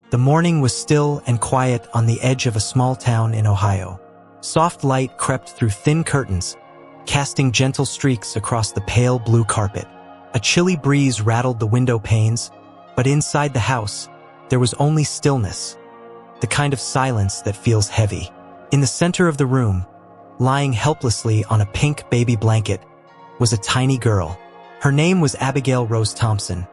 The morning was still and quiet on the edge of a small town in Ohio. Soft light crept through thin curtains, casting gentle streaks across the pale blue carpet. A chilly breeze rattled the window panes, but inside the house, there was only stillness, the kind of silence that feels heavy. In the center of the room, lying helplessly on a pink baby blanket, was a tiny girl. Her name was Abigail Rose Thompson,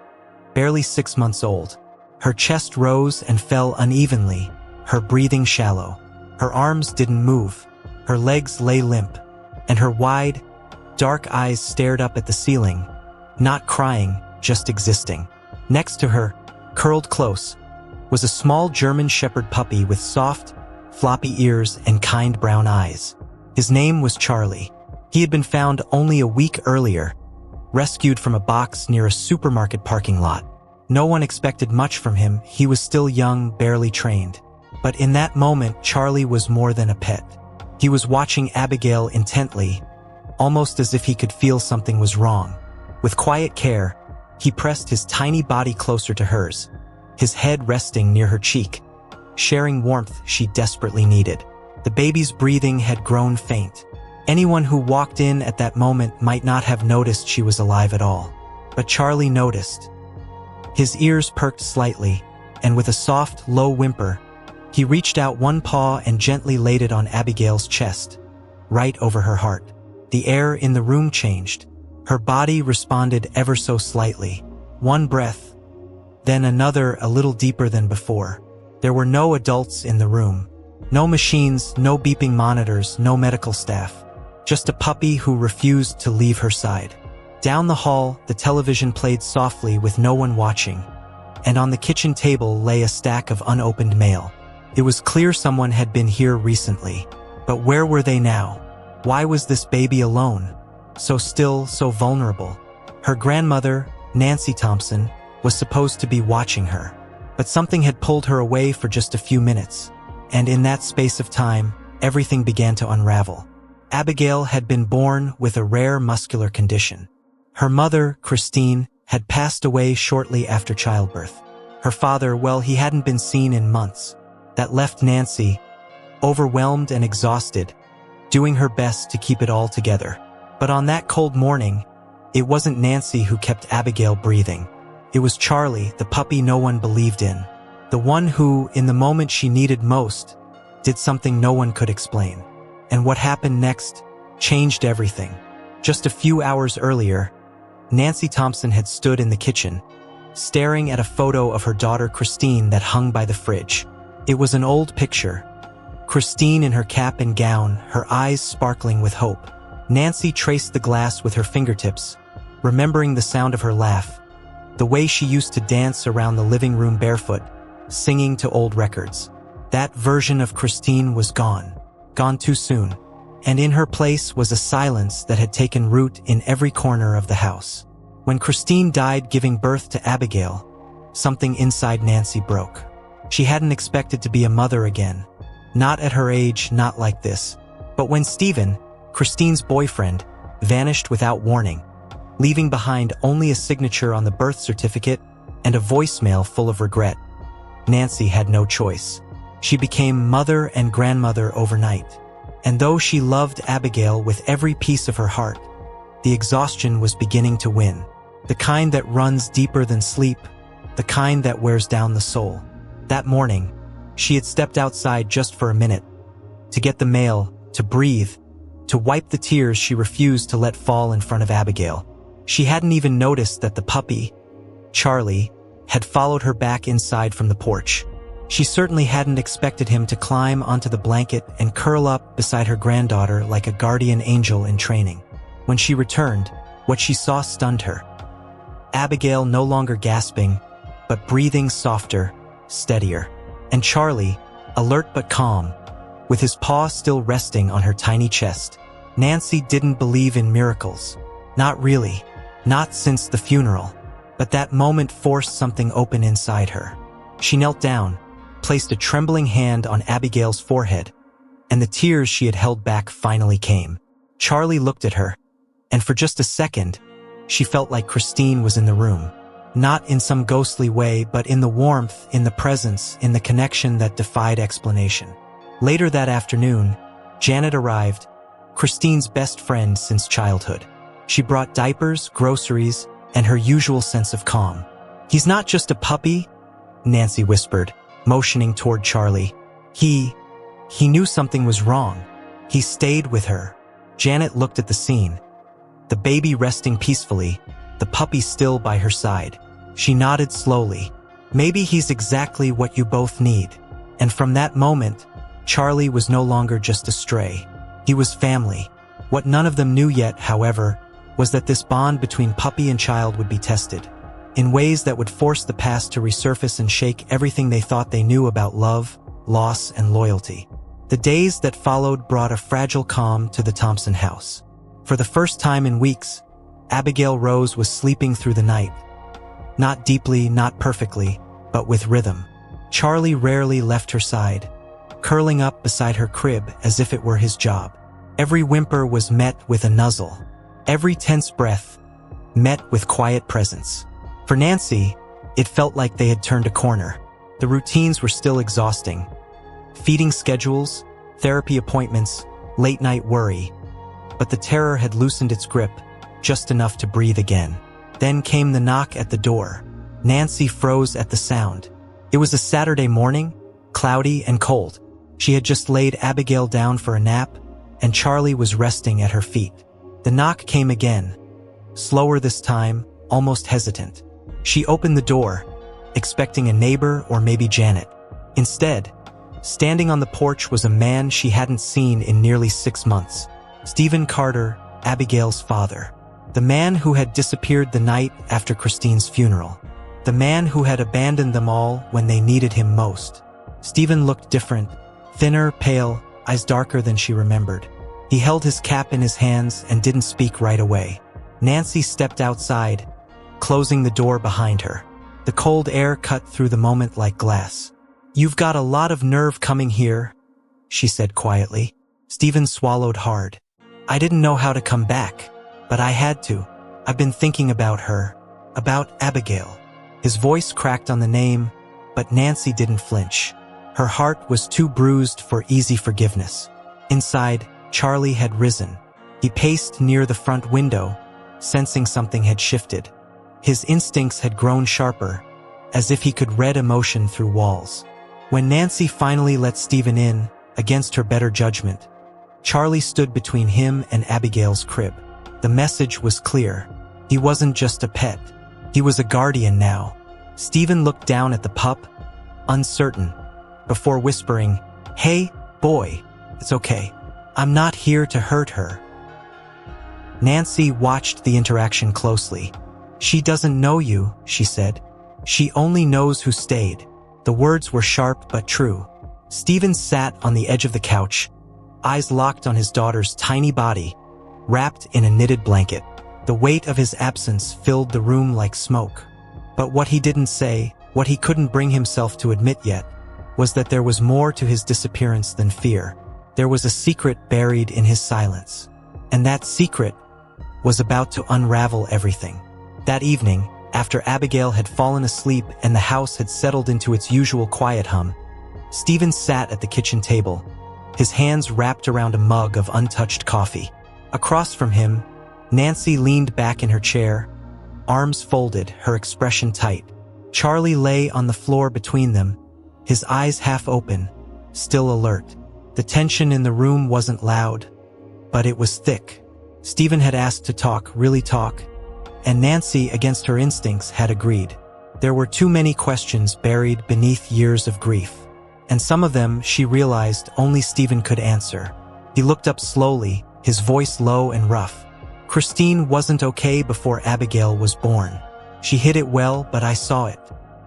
barely 6 months old. Her chest rose and fell unevenly, her breathing shallow. Her arms didn't move, her legs lay limp, and her wide, dark eyes stared up at the ceiling, not crying, just existing. Next to her, curled close, was a small German Shepherd puppy with soft, floppy ears and kind brown eyes. His name was Charlie. He had been found only a week earlier, rescued from a box near a supermarket parking lot. No one expected much from him. He was still young, barely trained. But in that moment, Charlie was more than a pet. He was watching Abigail intently, almost as if he could feel something was wrong. With quiet care, he pressed his tiny body closer to hers, his head resting near her cheek, sharing warmth she desperately needed. The baby's breathing had grown faint. Anyone who walked in at that moment might not have noticed she was alive at all. But Charlie noticed. His ears perked slightly, and with a soft, low whimper, he reached out one paw and gently laid it on Abigail's chest, right over her heart. The air in the room changed. Her body responded ever so slightly. One breath, then another a little deeper than before. There were no adults in the room. No machines, no beeping monitors, no medical staff. Just a puppy who refused to leave her side. Down the hall, the television played softly with no one watching, and on the kitchen table lay a stack of unopened mail. It was clear someone had been here recently. But where were they now? Why was this baby alone? So still, so vulnerable. Her grandmother, Nancy Thompson, was supposed to be watching her. But something had pulled her away for just a few minutes. And in that space of time, everything began to unravel. Abigail had been born with a rare muscular condition. Her mother, Christine, had passed away shortly after childbirth. Her father, well, he hadn't been seen in months. That left Nancy, overwhelmed and exhausted, doing her best to keep it all together. But on that cold morning, it wasn't Nancy who kept Abigail breathing. It was Charlie, the puppy no one believed in. The one who, in the moment she needed most, did something no one could explain. And what happened next changed everything. Just a few hours earlier, Nancy Thompson had stood in the kitchen, staring at a photo of her daughter Christine that hung by the fridge. It was an old picture. Christine in her cap and gown, her eyes sparkling with hope. Nancy traced the glass with her fingertips, remembering the sound of her laugh, the way she used to dance around the living room barefoot, singing to old records. That version of Christine was gone too soon. And in her place was a silence that had taken root in every corner of the house. When Christine died giving birth to Abigail, something inside Nancy broke. She hadn't expected to be a mother again. Not at her age, not like this. But when Stephen, Christine's boyfriend, vanished without warning, leaving behind only a signature on the birth certificate and a voicemail full of regret, Nancy had no choice. She became mother and grandmother overnight. And though she loved Abigail with every piece of her heart, the exhaustion was beginning to win. The kind that runs deeper than sleep, the kind that wears down the soul. That morning, she had stepped outside just for a minute, to get the mail, to breathe, to wipe the tears she refused to let fall in front of Abigail. She hadn't even noticed that the puppy, Charlie, had followed her back inside from the porch. She certainly hadn't expected him to climb onto the blanket and curl up beside her granddaughter like a guardian angel in training. When she returned, what she saw stunned her. Abigail no longer gasping, but breathing softer, steadier. And Charlie, alert but calm, with his paw still resting on her tiny chest. Nancy didn't believe in miracles. Not really. Not since the funeral. But that moment forced something open inside her. She knelt down, placed a trembling hand on Abigail's forehead, and the tears she had held back finally came. Charlie looked at her, and for just a second, she felt like Christine was in the room. Not in some ghostly way, but in the warmth, in the presence, in the connection that defied explanation. Later that afternoon, Janet arrived, Christine's best friend since childhood. She brought diapers, groceries, and her usual sense of calm. "He's not just a puppy," Nancy whispered, motioning toward Charlie. He knew something was wrong. He stayed with her." Janet looked at the scene. The baby resting peacefully, the puppy still by her side. She nodded slowly. "Maybe he's exactly what you both need." And from that moment, Charlie was no longer just a stray. He was family. What none of them knew yet, however, was that this bond between puppy and child would be tested in ways that would force the past to resurface and shake everything they thought they knew about love, loss, and loyalty. The days that followed brought a fragile calm to the Thompson house. For the first time in weeks, Abigail Rose was sleeping through the night. Not deeply, not perfectly, but with rhythm. Charlie rarely left her side, curling up beside her crib as if it were his job. Every whimper was met with a nuzzle. Every tense breath met with quiet presence. For Nancy, it felt like they had turned a corner. The routines were still exhausting. Feeding schedules, therapy appointments, late-night worry. But the terror had loosened its grip, just enough to breathe again. Then came the knock at the door. Nancy froze at the sound. It was a Saturday morning, cloudy and cold. She had just laid Abigail down for a nap, and Charlie was resting at her feet. The knock came again, slower this time, almost hesitant. She opened the door, expecting a neighbor or maybe Janet. Instead, standing on the porch was a man she hadn't seen in nearly 6 months. Stephen Carter, Abigail's father. The man who had disappeared the night after Christine's funeral. The man who had abandoned them all when they needed him most. Stephen looked different, thinner, pale, eyes darker than she remembered. He held his cap in his hands and didn't speak right away. Nancy stepped outside, closing the door behind her. The cold air cut through the moment like glass. "You've got a lot of nerve coming here," she said quietly. Stephen swallowed hard. "I didn't know how to come back, but I had to. I've been thinking about her, about Abigail." His voice cracked on the name, but Nancy didn't flinch. Her heart was too bruised for easy forgiveness. Inside, Charlie had risen. He paced near the front window, sensing something had shifted. His instincts had grown sharper, as if he could read emotion through walls. When Nancy finally let Stephen in, against her better judgment, Charlie stood between him and Abigail's crib. The message was clear. He wasn't just a pet. He was a guardian now. Stephen looked down at the pup, uncertain, before whispering, "Hey, boy, it's okay. I'm not here to hurt her." Nancy watched the interaction closely. "She doesn't know you," she said. "She only knows who stayed." The words were sharp but true. Stephen sat on the edge of the couch, eyes locked on his daughter's tiny body, wrapped in a knitted blanket. The weight of his absence filled the room like smoke. But what he didn't say, what he couldn't bring himself to admit yet, was that there was more to his disappearance than fear. There was a secret buried in his silence. And that secret was about to unravel everything. That evening, after Abigail had fallen asleep and the house had settled into its usual quiet hum, Stephen sat at the kitchen table, his hands wrapped around a mug of untouched coffee. Across from him, Nancy leaned back in her chair, arms folded, her expression tight. Charlie lay on the floor between them, his eyes half open, still alert. The tension in the room wasn't loud, but it was thick. Stephen had asked to talk, really talk, and Nancy, against her instincts, had agreed. There were too many questions buried beneath years of grief, and some of them, she realized, only Stephen could answer. He looked up slowly, his voice low and rough. "Christine wasn't okay before Abigail was born. She hid it well, but I saw it.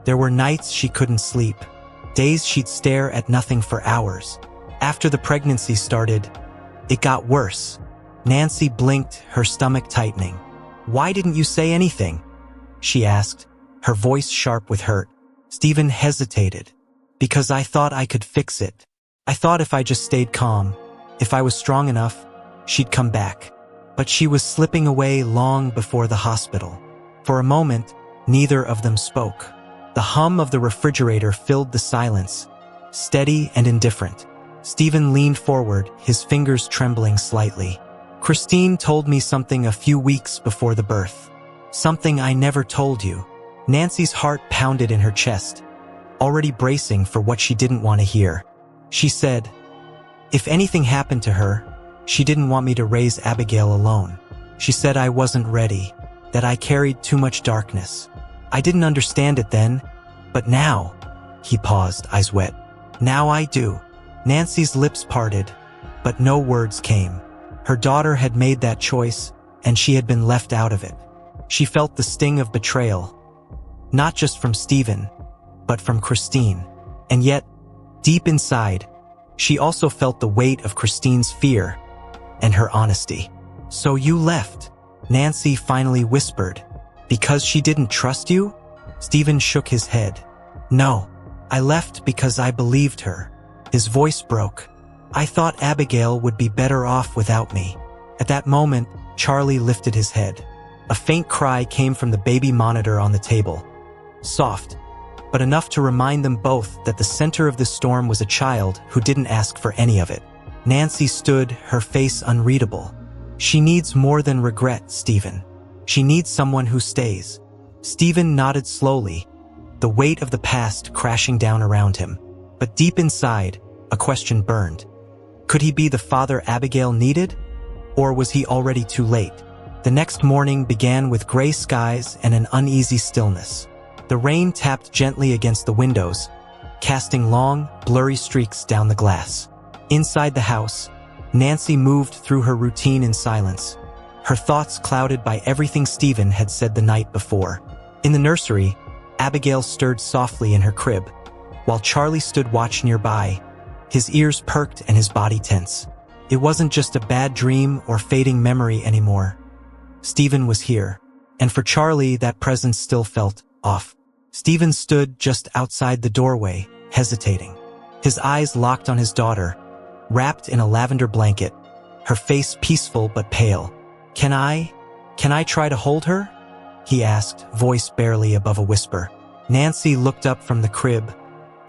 There were nights she couldn't sleep, days she'd stare at nothing for hours. After the pregnancy started, it got worse." Nancy blinked, her stomach tightening. "Why didn't you say anything?" she asked, her voice sharp with hurt. Stephen hesitated. "Because I thought I could fix it. I thought if I just stayed calm, if I was strong enough, she'd come back. But she was slipping away long before the hospital." For a moment, Neither of them spoke. The hum of the refrigerator filled the silence, steady and indifferent. Stephen leaned forward, his fingers trembling slightly. Christine told me something a few weeks before the birth. Something I never told you. Nancy's heart pounded in her chest, already bracing for what she didn't want to hear. She said, if anything happened to her, she didn't want me to raise Abigail alone. She said I wasn't ready, that I carried too much darkness. I didn't understand it then, but now, he paused, eyes wet. Now I do. Nancy's lips parted, but no words came. Her daughter had made that choice, and she had been left out of it. She felt the sting of betrayal, not just from Stephen, but from Christine. And yet, deep inside, she also felt the weight of Christine's fear and her honesty. So you left, Nancy finally whispered. Because she didn't trust you? Stephen shook his head. No, I left because I believed her. His voice broke. I thought Abigail would be better off without me. At that moment, Charlie lifted his head. A faint cry came from the baby monitor on the table. Soft, but enough to remind them both that the center of the storm was a child who didn't ask for any of it. Nancy stood, her face unreadable. She needs more than regret, Stephen. She needs someone who stays. Stephen nodded slowly, the weight of the past crashing down around him. But deep inside, a question burned. Could he be the father Abigail needed? Or was he already too late? The next morning began with gray skies and an uneasy stillness. The rain tapped gently against the windows, casting long, blurry streaks down the glass. Inside the house, Nancy moved through her routine in silence, her thoughts clouded by everything Stephen had said the night before. In the nursery, Abigail stirred softly in her crib, while Charlie stood watch nearby, his ears perked and his body tense. It wasn't just a bad dream or fading memory anymore. Stephen was here, and for Charlie that presence still felt off. Stephen stood just outside the doorway, hesitating. His eyes locked on his daughter, wrapped in a lavender blanket, her face peaceful but pale. Can I try to hold her? He asked, voice barely above a whisper. Nancy looked up from the crib,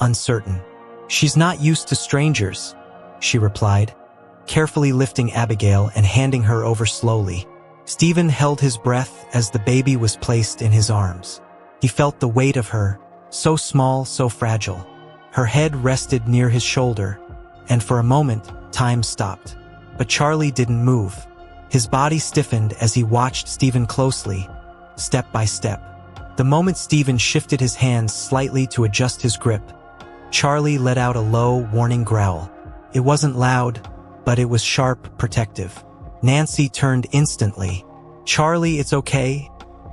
uncertain. She's not used to strangers, she replied, carefully lifting Abigail and handing her over slowly. Stephen held his breath as the baby was placed in his arms. He felt the weight of her, so small, so fragile. Her head rested near his shoulder, and for a moment, time stopped. But Charlie didn't move. His body stiffened as he watched Stephen closely, step by step. The moment Stephen shifted his hands slightly to adjust his grip, Charlie let out a low, warning growl. It wasn't loud, but it was sharp, protective. Nancy turned instantly. Charlie, it's okay,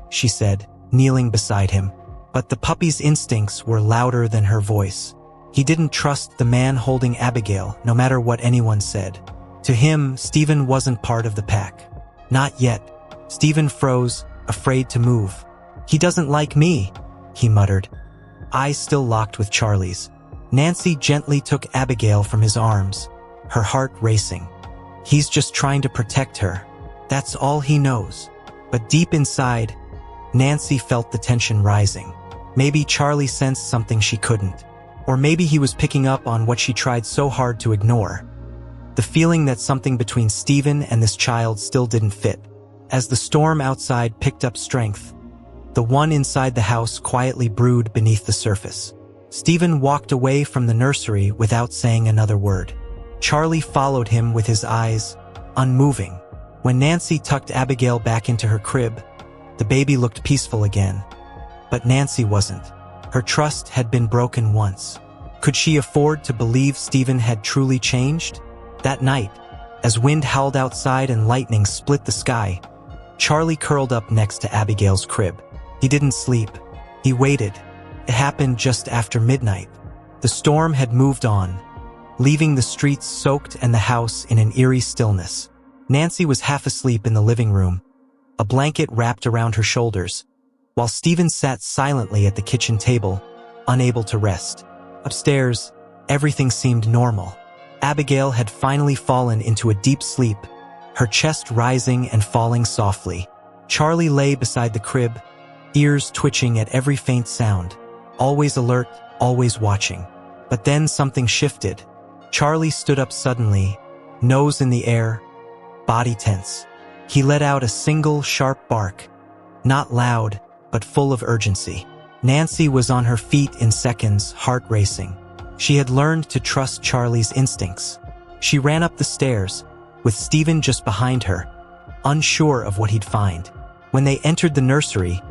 she said, kneeling beside him. But the puppy's instincts were louder than her voice. He didn't trust the man holding Abigail, no matter what anyone said. To him, Stephen wasn't part of the pack. Not yet. Stephen froze, afraid to move. He doesn't like me, he muttered, eyes still locked with Charlie's. Nancy gently took Abigail from his arms, her heart racing. He's just trying to protect her. That's all he knows. But deep inside, Nancy felt the tension rising. Maybe Charlie sensed something she couldn't. Or maybe he was picking up on what she tried so hard to ignore. The feeling that something between Stephen and this child still didn't fit. As the storm outside picked up strength, the one inside the house quietly brewed beneath the surface. Stephen walked away from the nursery without saying another word. Charlie followed him with his eyes, unmoving. When Nancy tucked Abigail back into her crib, the baby looked peaceful again. But Nancy wasn't. Her trust had been broken once. Could she afford to believe Stephen had truly changed? That night, as wind howled outside and lightning split the sky, Charlie curled up next to Abigail's crib. He didn't sleep. He waited. It happened just after midnight. The storm had moved on, leaving the streets soaked and the house in an eerie stillness. Nancy was half asleep in the living room, a blanket wrapped around her shoulders, while Stephen sat silently at the kitchen table, unable to rest. Upstairs, everything seemed normal. Abigail had finally fallen into a deep sleep, her chest rising and falling softly. Charlie lay beside the crib, ears twitching at every faint sound, always alert, always watching. But then something shifted. Charlie stood up suddenly, nose in the air, body tense. He let out a single sharp bark, not loud, but full of urgency. Nancy was on her feet in seconds, heart racing. She had learned to trust Charlie's instincts. She ran up the stairs, with Stephen just behind her, unsure of what he'd find. When they entered the nursery,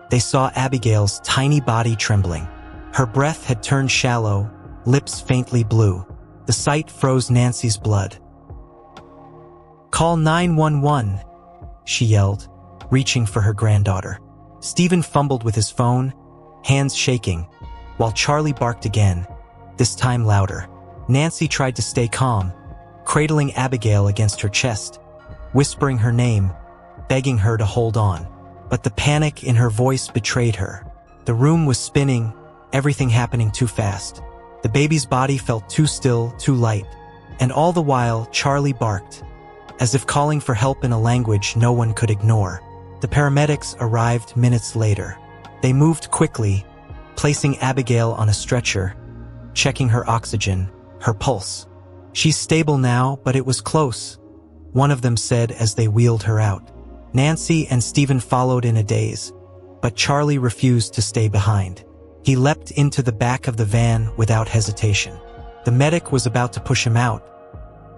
they saw Abigail's tiny body trembling. Her breath had turned shallow, lips faintly blue. The sight froze Nancy's blood. "Call 911, she yelled, reaching for her granddaughter. Stephen fumbled with his phone, hands shaking, while Charlie barked again, this time louder. Nancy tried to stay calm, cradling Abigail against her chest, whispering her name, begging her to hold on. But the panic in her voice betrayed her. The room was spinning, everything happening too fast. The baby's body felt too still, too light, and all the while Charlie barked, as if calling for help in a language no one could ignore. The paramedics arrived minutes later. They moved quickly, placing Abigail on a stretcher, checking her oxygen, her pulse. "She's stable now, but it was close," one of them said as they wheeled her out. Nancy and Stephen followed in a daze, but Charlie refused to stay behind. He leapt into the back of the van without hesitation. The medic was about to push him out,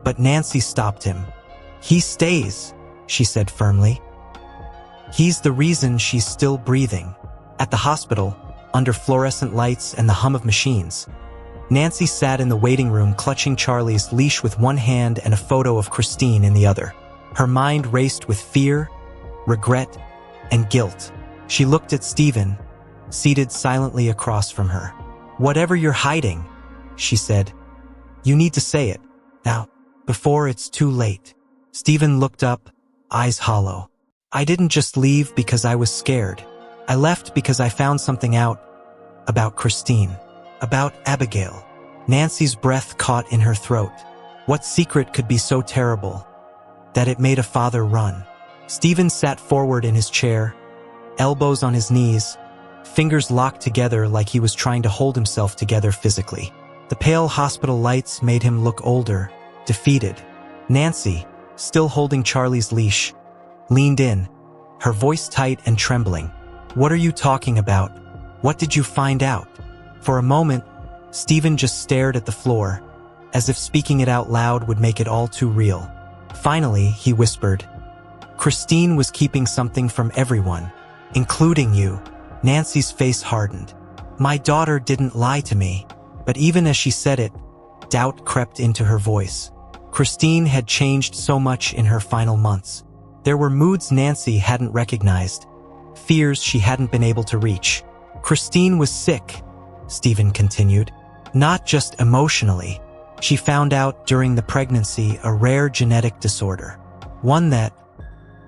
but Nancy stopped him. "He stays," she said firmly. "He's the reason she's still breathing." At the hospital, under fluorescent lights and the hum of machines, Nancy sat in the waiting room clutching Charlie's leash with one hand and a photo of Christine in the other. Her mind raced with fear, regret, and guilt. She looked at Stephen, seated silently across from her. "Whatever you're hiding," she said, "you need to say it, now, before it's too late." Stephen looked up, eyes hollow. "I didn't just leave because I was scared. I left because I found something out about Christine, about Abigail." Nancy's breath caught in her throat. What secret could be so terrible that it made a father run? Stephen sat forward in his chair, elbows on his knees, fingers locked together like he was trying to hold himself together physically. The pale hospital lights made him look older, defeated. Nancy, still holding Charlie's leash, leaned in, her voice tight and trembling. "What are you talking about? What did you find out?" For a moment, Stephen just stared at the floor, as if speaking it out loud would make it all too real. Finally, he whispered, "Christine was keeping something from everyone, including you." Nancy's face hardened. "My daughter didn't lie to me." But even as she said it, doubt crept into her voice. Christine had changed so much in her final months. There were moods Nancy hadn't recognized, fears she hadn't been able to reach. "Christine was sick," Stephen continued, "not just emotionally. She found out during the pregnancy a rare genetic disorder, one that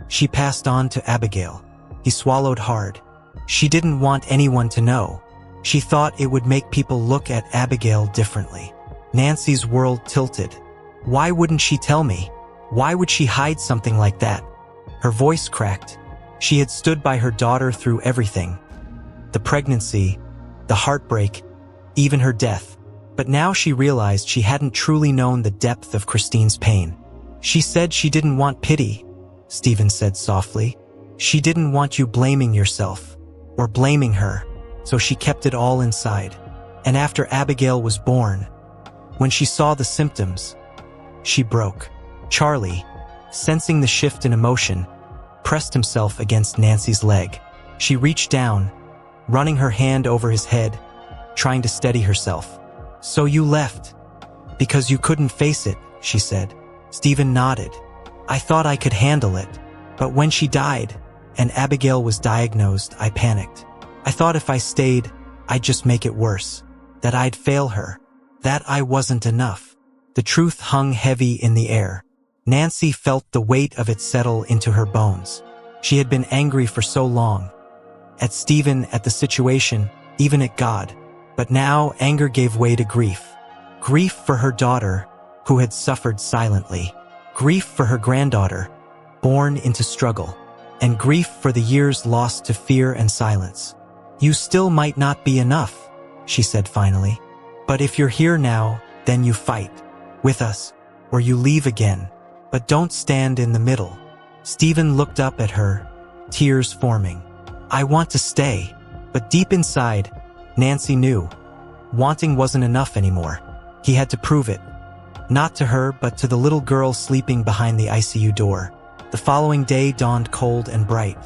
she passed on to Abigail." He swallowed hard. She didn't want anyone to know. She thought it would make people look at Abigail differently. Nancy's world tilted. Why wouldn't she tell me? Why would she hide something like that? Her voice cracked. She had stood by her daughter through everything. The pregnancy, the heartbreak, even her death. But now she realized she hadn't truly known the depth of Christine's pain. "She said she didn't want pity," Stephen said softly. "She didn't want you blaming yourself, or blaming her, so she kept it all inside. And after Abigail was born, when she saw the symptoms, she broke." Charlie, sensing the shift in emotion, pressed himself against Nancy's leg. She reached down, running her hand over his head, trying to steady herself. "So you left because you couldn't face it," she said. Stephen nodded. "I thought I could handle it, but when she died and Abigail was diagnosed, I panicked. I thought if I stayed, I'd just make it worse, that I'd fail her, that I wasn't enough." The truth hung heavy in the air. Nancy felt the weight of it settle into her bones. She had been angry for so long, at Stephen, at the situation, even at God. But now anger gave way to grief. Grief for her daughter, who had suffered silently. Grief for her granddaughter, born into struggle. and grief for the years lost to fear and silence. "You still might not be enough," she said finally. "But if you're here now, then you fight with us, or you leave again. But don't stand in the middle." Stephen looked up at her, tears forming. "I want to stay." But deep inside, Nancy knew. Wanting wasn't enough anymore. He had to prove it. Not to her, but to the little girl sleeping behind the ICU door. The following day dawned cold and bright.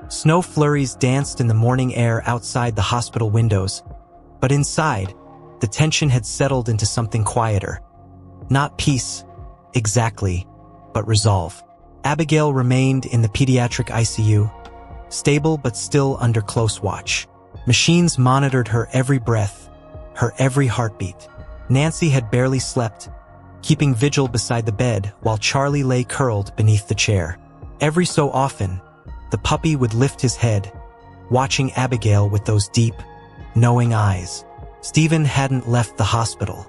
Snow flurries danced in the morning air outside the hospital windows. But inside, the tension had settled into something quieter. Not peace, exactly, but resolve. Abigail remained in the pediatric ICU, stable but still under close watch. Machines monitored her every breath, her every heartbeat. Nancy had barely slept, keeping vigil beside the bed while Charlie lay curled beneath the chair. Every so often, the puppy would lift his head, watching Abigail with those deep, knowing eyes. Stephen hadn't left the hospital.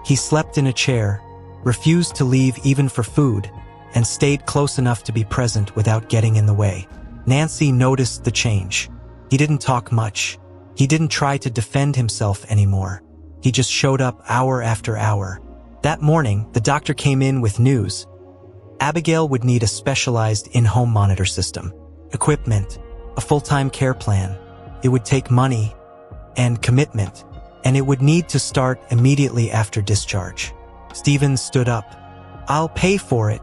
He slept in a chair, refused to leave even for food, and stayed close enough to be present without getting in the way. Nancy noticed the change. He didn't talk much. He didn't try to defend himself anymore. He just showed up hour after hour. That morning, the doctor came in with news. Abigail would need a specialized in-home monitor system, equipment, a full-time care plan. It would take money and commitment, and it would need to start immediately after discharge. Stephen stood up. "I'll pay for it,"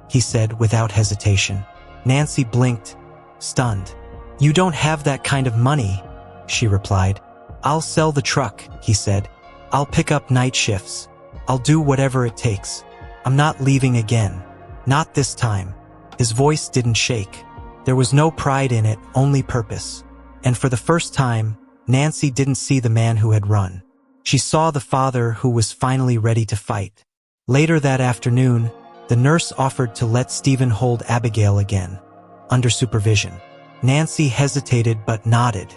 he said without hesitation. Nancy blinked, stunned. "You don't have that kind of money," she replied. "I'll sell the truck," he said. "I'll pick up night shifts. I'll do whatever it takes. I'm not leaving again. Not this time." His voice didn't shake. There was no pride in it, only purpose. And for the first time, Nancy didn't see the man who had run. She saw the father who was finally ready to fight. Later that afternoon, the nurse offered to let Stephen hold Abigail again, under supervision. Nancy hesitated but nodded.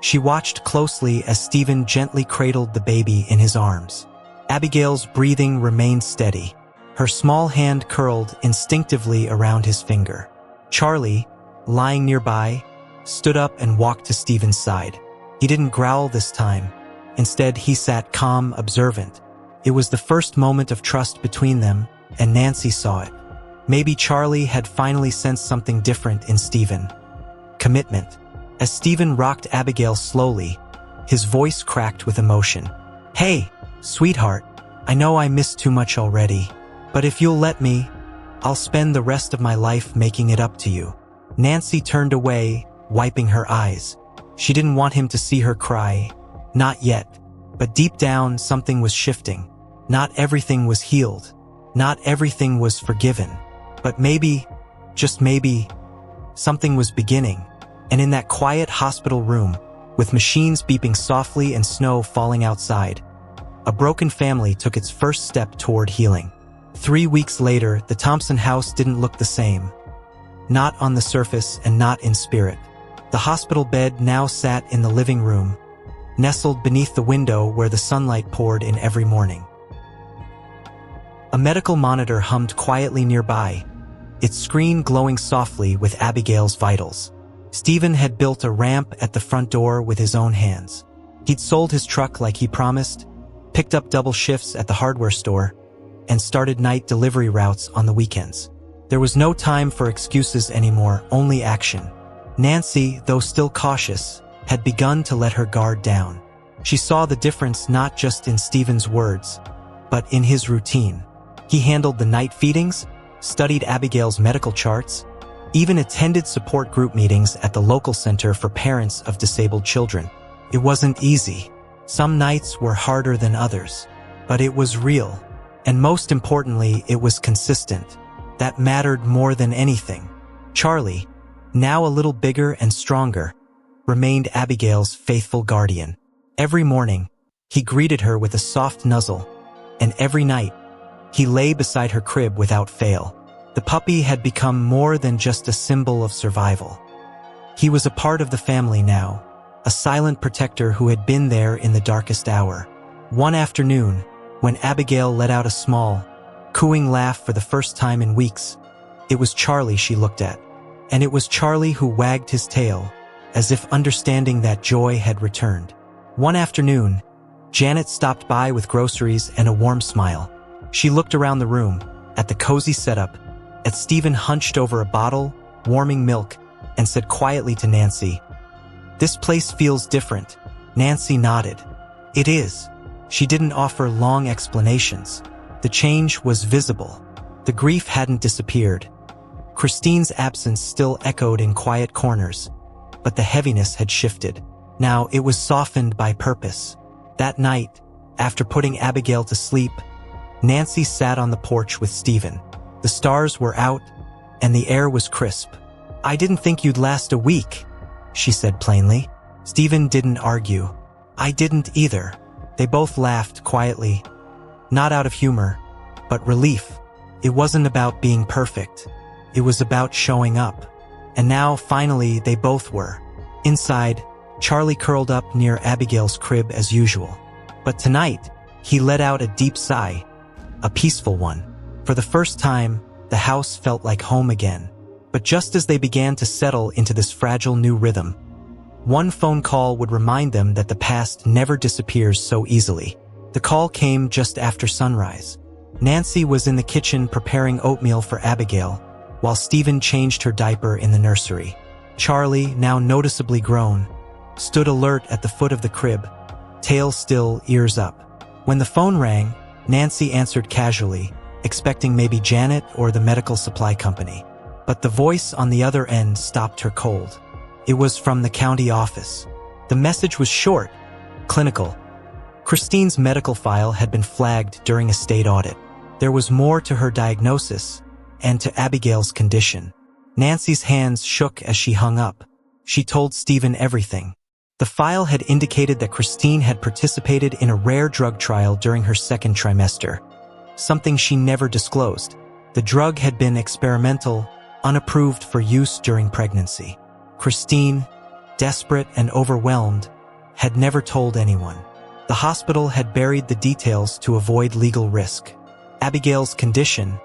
She watched closely as Stephen gently cradled the baby in his arms. Abigail's breathing remained steady. Her small hand curled instinctively around his finger. Charlie, lying nearby, stood up and walked to Stephen's side. He didn't growl this time. Instead, he sat calm, observant. It was the first moment of trust between them, and Nancy saw it. Maybe Charlie had finally sensed something different in Stephen. Commitment. As Stephen rocked Abigail slowly, his voice cracked with emotion. "Hey, sweetheart, I know I missed too much already, but if you'll let me, I'll spend the rest of my life making it up to you." Nancy turned away, wiping her eyes. She didn't want him to see her cry. Not yet. But deep down, something was shifting. Not everything was healed. Not everything was forgiven. But maybe, just maybe, something was beginning. And in that quiet hospital room, with machines beeping softly and snow falling outside, a broken family took its first step toward healing. 3 weeks later, the Thompson house didn't look the same. Not on the surface and not in spirit. The hospital bed now sat in the living room, nestled beneath the window where the sunlight poured in every morning. A medical monitor hummed quietly nearby, its screen glowing softly with Abigail's vitals. Stephen had built a ramp at the front door with his own hands. He'd sold his truck like he promised, picked up double shifts at the hardware store, and started night delivery routes on the weekends. There was no time for excuses anymore, only action. Nancy, though still cautious, had begun to let her guard down. She saw the difference not just in Stephen's words, but in his routine. He handled the night feedings, studied Abigail's medical charts, even attended support group meetings at the local center for parents of disabled children. It wasn't easy. Some nights were harder than others, but it was real. And most importantly, it was consistent. That mattered more than anything. Charlie, now a little bigger and stronger, remained Abigail's faithful guardian. Every morning, he greeted her with a soft nuzzle, and every night, he lay beside her crib without fail. The puppy had become more than just a symbol of survival. He was a part of the family now, a silent protector who had been there in the darkest hour. One afternoon, when Abigail let out a small, cooing laugh for the first time in weeks, it was Charlie she looked at. and it was Charlie who wagged his tail, as if understanding that joy had returned. One afternoon, Janet stopped by with groceries and a warm smile. She looked around the room, at the cozy setup, at Stephen hunched over a bottle, warming milk, and said quietly to Nancy, "This place feels different." Nancy nodded. "It is." She didn't offer long explanations. The change was visible. The grief hadn't disappeared. Christine's absence still echoed in quiet corners, but the heaviness had shifted. Now it was softened by purpose. That night, after putting Abigail to sleep, Nancy sat on the porch with Stephen. The stars were out, and the air was crisp. "I didn't think you'd last a week," she said plainly. Stephen didn't argue. "I didn't either." They both laughed quietly, not out of humor, but relief. It wasn't about being perfect. It was about showing up. And now, finally, they both were. Inside, Charlie curled up near Abigail's crib as usual. But tonight, he let out a deep sigh, a peaceful one. For the first time, the house felt like home again. But just as they began to settle into this fragile new rhythm, one phone call would remind them that the past never disappears so easily. The call came just after sunrise. Nancy was in the kitchen preparing oatmeal for Abigail, while Stephen changed her diaper in the nursery. Charlie, now noticeably grown, stood alert at the foot of the crib, tail still, ears up. When the phone rang, Nancy answered casually, expecting maybe Janet or the medical supply company. But the voice on the other end stopped her cold. It was from the county office. The message was short, clinical. Christine's medical file had been flagged during a state audit. There was more to her diagnosis and to Abigail's condition. Nancy's hands shook as she hung up. She told Stephen everything. The file had indicated that Christine had participated in a rare drug trial during her second trimester, something she never disclosed. The drug had been experimental, unapproved for use during pregnancy. Christine, desperate and overwhelmed, had never told anyone. The hospital had buried the details to avoid legal risk. Abigail's condition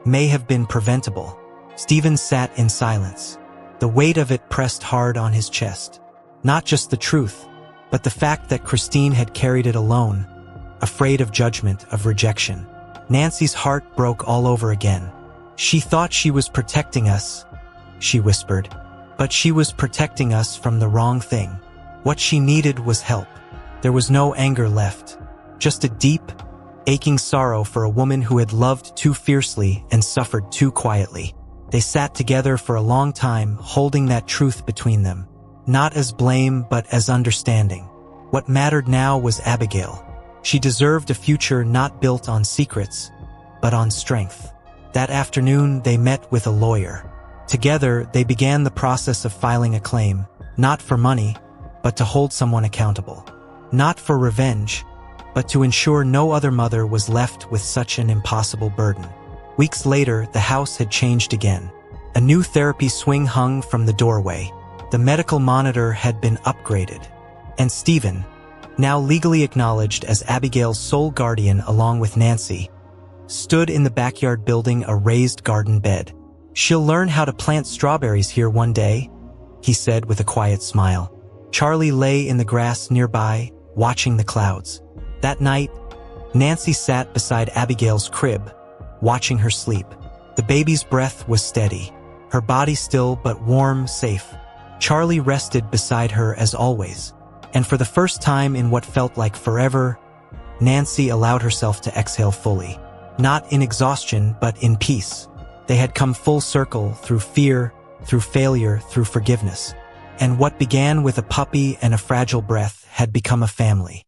may have been preventable. Stephen sat in silence. The weight of it pressed hard on his chest. Not just the truth, but the fact that Christine had carried it alone, afraid of judgment, of rejection. Nancy's heart broke all over again. "She thought she was protecting us," she whispered. "But she was protecting us from the wrong thing. What she needed was help." There was no anger left, just a deep, aching sorrow for a woman who had loved too fiercely and suffered too quietly. They sat together for a long time, holding that truth between them. Not as blame, but as understanding. What mattered now was Abigail. She deserved a future not built on secrets, but on strength. That afternoon, they met with a lawyer. Together, they began the process of filing a claim, not for money, but to hold someone accountable. Not for revenge, but to ensure no other mother was left with such an impossible burden. Weeks later, the house had changed again. A new therapy swing hung from the doorway. The medical monitor had been upgraded. And Stephen, now legally acknowledged as Abigail's sole guardian along with Nancy, stood in the backyard building a raised garden bed. "She'll learn how to plant strawberries here one day," he said with a quiet smile. Charlie lay in the grass nearby, watching the clouds. That night, Nancy sat beside Abigail's crib, watching her sleep. The baby's breath was steady, her body still but warm, safe. Charlie rested beside her as always, and for the first time in what felt like forever, Nancy allowed herself to exhale fully. Not in exhaustion, but in peace. They had come full circle through fear, through failure, through forgiveness. And what began with a puppy and a fragile breath had become a family.